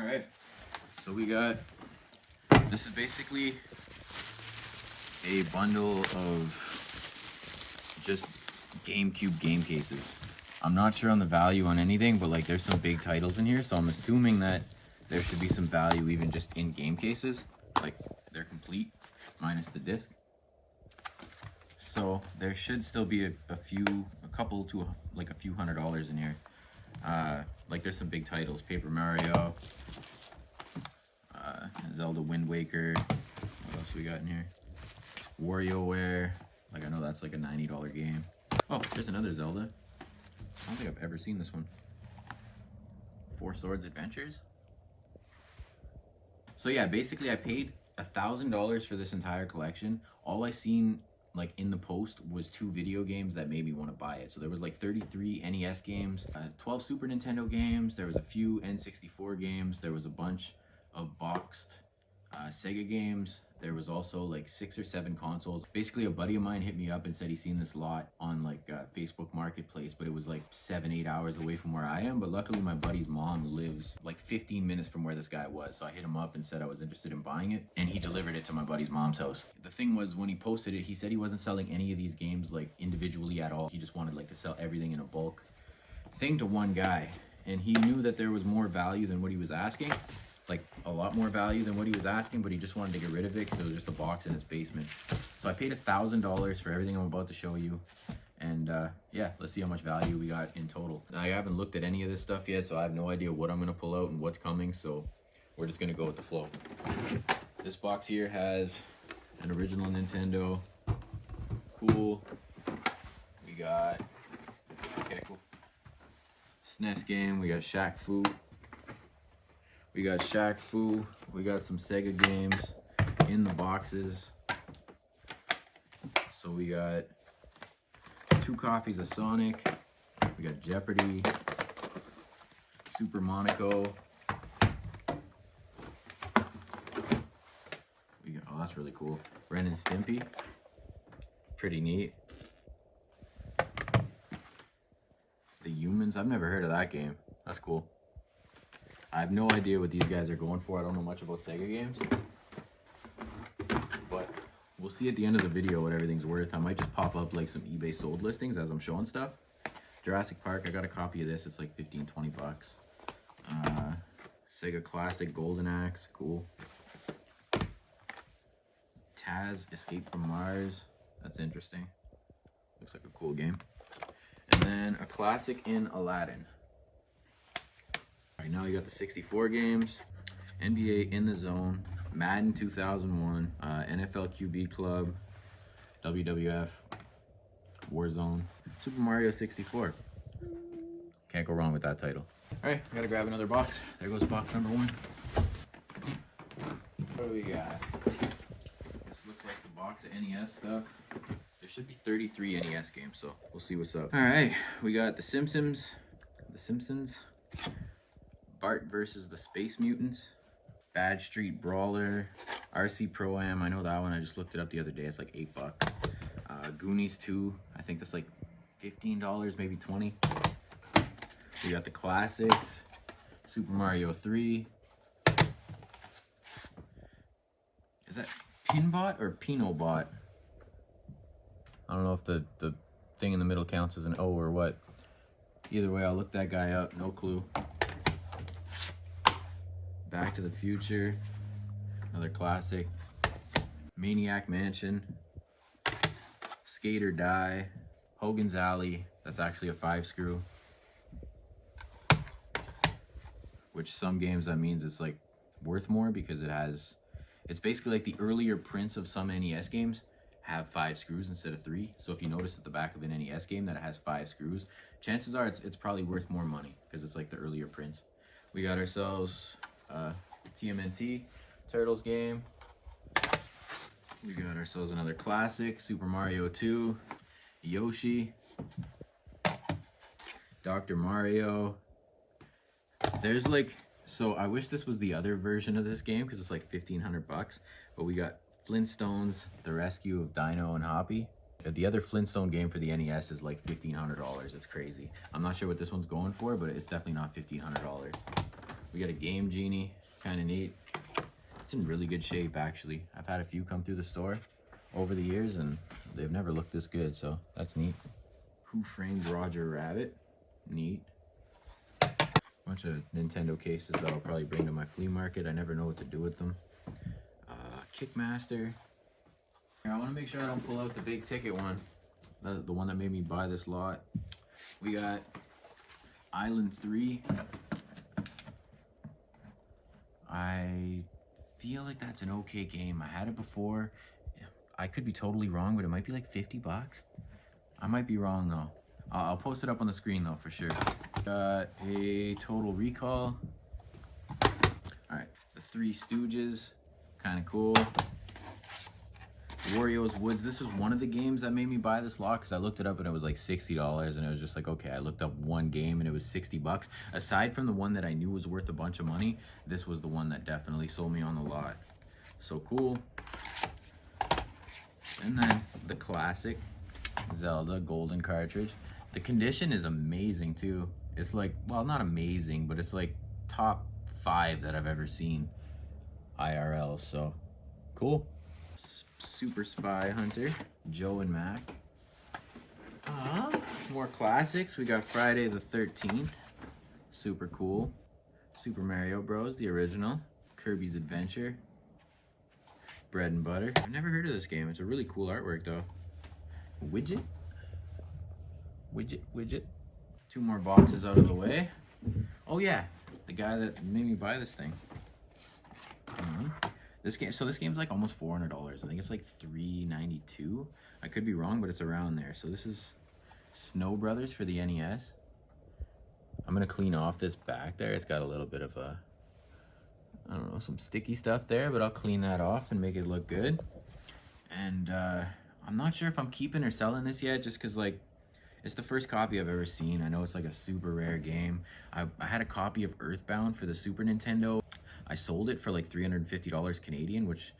Alright, so we got, this is basically a bundle of just GameCube game cases. I'm not sure on the value on anything, but like there's some big titles in here, so I'm assuming that there should be some value even just in game cases. Like they're complete, minus the disc. So there should still be a couple to like a few $100s in here. Like there's some big titles, Paper Mario, Zelda Wind Waker, what else we got in here? WarioWare, like I know that's like a $90 game. Oh, there's another Zelda. I don't think I've ever seen this one. Four Swords Adventures. So yeah, basically I paid $1,000 for this entire collection. All I seen like in the post was 2 video games that made me want to buy it. So there was like 33 NES games, 12 Super Nintendo games, there was a few N64 games, there was a bunch of boxed Sega games. There was also like 6 or 7 consoles. Basically a buddy of mine hit me up and said he seen this lot on like Facebook Marketplace, but it was like 7-8 hours away from where I am. But luckily my buddy's mom lives like 15 minutes from where this guy was. So I hit him up and said I was interested in buying it, and he delivered it to my buddy's mom's house. The thing was, when he posted it, he said he wasn't selling any of these games like individually at all. He just wanted like to sell everything in a bulk thing to one guy, and he knew that there was more value than what he was asking. Like a lot more value than what he was asking, but he just wanted to get rid of it because it was just a box in his basement. So I paid $1,000 for everything I'm about to show you, and yeah, let's see how much value we got in total. Now, I haven't looked at any of this stuff yet, so I have no idea what I'm gonna pull out and what's coming, so we're just gonna go with the flow. This box here has an original Nintendo. Cool. We got, okay, cool. SNES game, we got Shaq Fu. We got Shaq Fu. We got some Sega games in the boxes. So we got 2 copies of Sonic. We got Jeopardy, Super Monaco. We got, oh, that's really cool. Ren and Stimpy. Pretty neat. The Humans. I've never heard of that game. That's cool. I have no idea what these guys are going for. I don't know much about Sega games, but we'll see at the end of the video what everything's worth. I might just pop up like some eBay sold listings as I'm showing stuff. Jurassic Park, I got a copy of this. It's like 15-20 bucks. Sega Classic Golden Axe, cool. Taz Escape from Mars, that's interesting. Looks like a cool game. And then a classic in Aladdin. Right now you got the 64 games, NBA In the Zone, Madden 2001, NFL QB Club, WWF, Warzone, Super Mario 64. Can't go wrong with that title. All right, gotta grab another box. There goes box number 1. What do we got? This looks like the box of NES stuff. There should be 33 NES games, so we'll see what's up. All right, we got The Simpsons, Bart versus the Space Mutants, Bad Street Brawler, RC Pro-Am, I know that one, I just looked it up the other day, it's like 8 bucks. Goonies 2, I think that's like $15, maybe 20. We got the classics, Super Mario 3. Is that Pinbot or Pinobot? I don't know if the thing in the middle counts as an O or what. Either way, I'll look that guy up, no clue. Back to the Future, another classic. Maniac Mansion, Skate or Die, Hogan's Alley, that's actually a 5-screw. Which some games that means it's like worth more because it's basically like the earlier prints of some NES games have 5 screws instead of 3. So if you notice at the back of an NES game that it has 5 screws, chances are it's probably worth more money because it's like the earlier prints. We got ourselves TMNT Turtles game. We got ourselves another classic, Super Mario 2, Yoshi, Dr. Mario. There's like, so I wish this was the other version of this game because it's like 1,500 bucks, but we got Flintstones, The Rescue of Dino and Hoppy. The other Flintstone game for the NES is like $1,500. It's crazy. I'm not sure what this one's going for, but it's definitely not $1,500. We got a Game Genie, kind of neat. It's in really good shape, actually. I've had a few come through the store over the years, and they've never looked this good, so that's neat. Who Framed Roger Rabbit? Neat. Bunch of Nintendo cases that I'll probably bring to my flea market. I never know what to do with them. Kickmaster. Here, I want to make sure I don't pull out the big ticket one. The one that made me buy this lot. We got Island 3. I feel like that's an okay game. I had it before. I could be totally wrong, but it might be like 50 bucks. I might be wrong though. I'll post it up on the screen though for sure. Got a Total Recall. Alright, the Three Stooges. Kind of cool. Wario's Woods. This was one of the games that made me buy this lot because I looked it up and it was like $60 and it was just like, okay, I looked up one game and it was 60 bucks. Aside from the one that I knew was worth a bunch of money, this was the one that definitely sold me on the lot. So cool. And then the classic Zelda Golden cartridge. The condition is amazing too. It's like, well, not amazing, but it's like top 5 that I've ever seen IRL, so cool. Super Spy Hunter, Joe and Mac. More classics. We got Friday the 13th, super cool. Super Mario Bros, the original. Kirby's Adventure. Bread and Butter. I've never heard of this game. It's a really cool artwork though. Widget. Two more boxes out of the way. Oh yeah, the guy that made me buy this thing. This game's like almost $400. I think it's like $392. I could be wrong, but it's around there. So this is Snow Brothers for the NES. I'm gonna clean off this back there. It's got a little bit of a, I don't know, some sticky stuff there, but I'll clean that off and make it look good. And I'm not sure if I'm keeping or selling this yet, just because like it's the first copy I've ever seen. I know it's like a super rare game. I had a copy of Earthbound for the Super Nintendo. I sold it for like $350 Canadian, which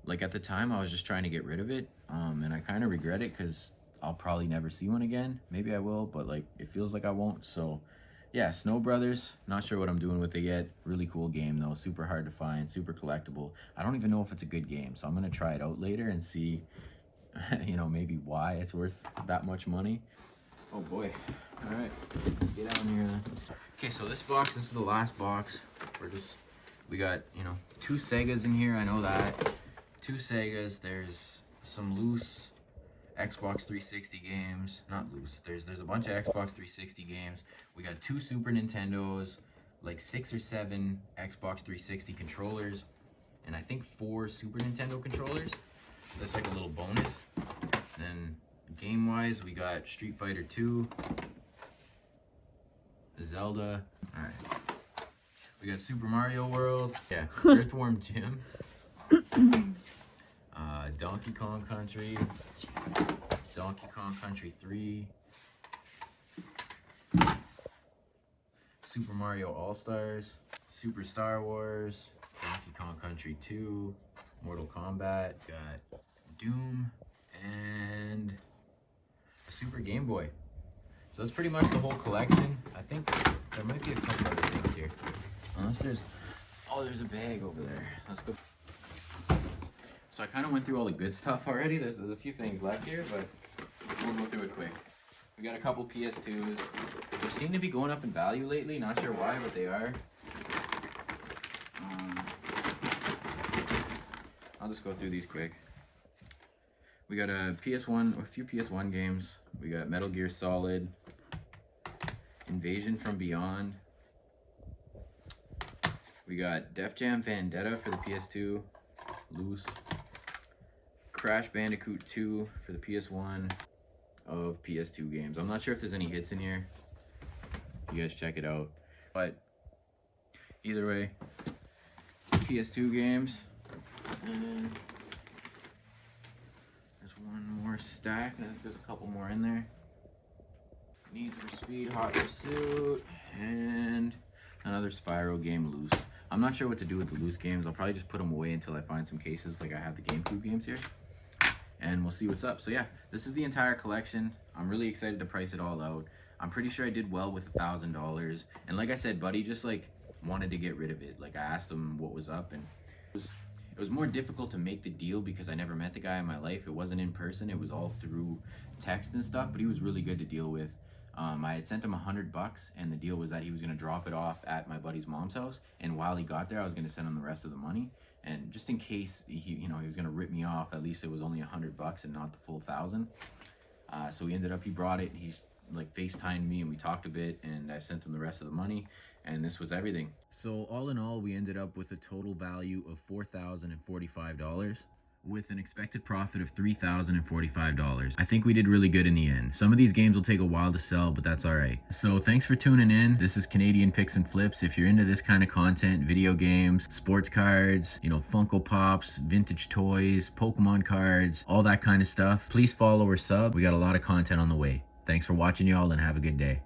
like at the time I was just trying to get rid of it. And I kind of regret it because I'll probably never see one again. Maybe I will, but like it feels like I won't. So yeah, Snow Brothers, not sure what I'm doing with it yet. Really cool game though, super hard to find, super collectible. I don't even know if it's a good game, so I'm gonna try it out later and see, you know, maybe why it's worth that much money. Oh boy. All right, let's get out here then. Okay, so this is the last box. We got, you know, 2 Segas in here, I know that. 2 Segas, there's some loose Xbox 360 games. Not loose, there's a bunch of Xbox 360 games. We got 2 Super Nintendos, like 6 or 7 Xbox 360 controllers, and I think 4 Super Nintendo controllers. That's like a little bonus. Then game-wise, we got Street Fighter 2, Zelda. All right. We got Super Mario World. Yeah. Earthworm Jim. Donkey Kong Country. Donkey Kong Country 3. Super Mario All-Stars. Super Star Wars. Donkey Kong Country 2. Mortal Kombat. Got Doom. And a Super Game Boy. So that's pretty much the whole collection. I think there might be a couple other things here. Unless there's, oh, there's a bag over there. Let's go. So I kind of went through all the good stuff already. There's a few things left here, but we'll go through it quick. We got a couple PS2s. They seem to be going up in value lately. Not sure why, but they are. I'll just go through these quick. We got a PS1, a few PS1 games. We got Metal Gear Solid, Invasion from Beyond. We got Def Jam Vendetta for the PS2, loose. Crash Bandicoot 2 for the PS1 of PS2 games. I'm not sure if there's any hits in here. You guys check it out. But either way, PS2 games. And there's one more stack. I think there's a couple more in there. Need for Speed, Hot Pursuit, and another Spyro game loose. I'm not sure what to do with the loose games. I'll probably just put them away until I find some cases like I have the GameCube games here. And we'll see what's up. So yeah, this is the entire collection. I'm really excited to price it all out. I'm pretty sure I did well with $1,000. And like I said, buddy, just like wanted to get rid of it. Like I asked him what was up, and it was more difficult to make the deal because I never met the guy in my life. It wasn't in person. It was all through text and stuff, but he was really good to deal with. I had sent him $100, and the deal was that he was going to drop it off at my buddy's mom's house, and while he got there, I was going to send him the rest of the money. And just in case he was going to rip me off, at least it was only $100 and not the full 1,000. So he brought it. He's like FaceTimed me and we talked a bit, and I sent him the rest of the money, and this was everything. So all in all, we ended up with a total value of $4,045 with an expected profit of $3,045. I think we did really good in the end. Some of these games will take a while to sell, but that's all right. So thanks for tuning in. This is Canadian Picks and Flips. If you're into this kind of content, video games, sports cards, Funko Pops, vintage toys, Pokemon cards, all that kind of stuff, please follow or sub. We got a lot of content on the way. Thanks for watching, y'all, and have a good day.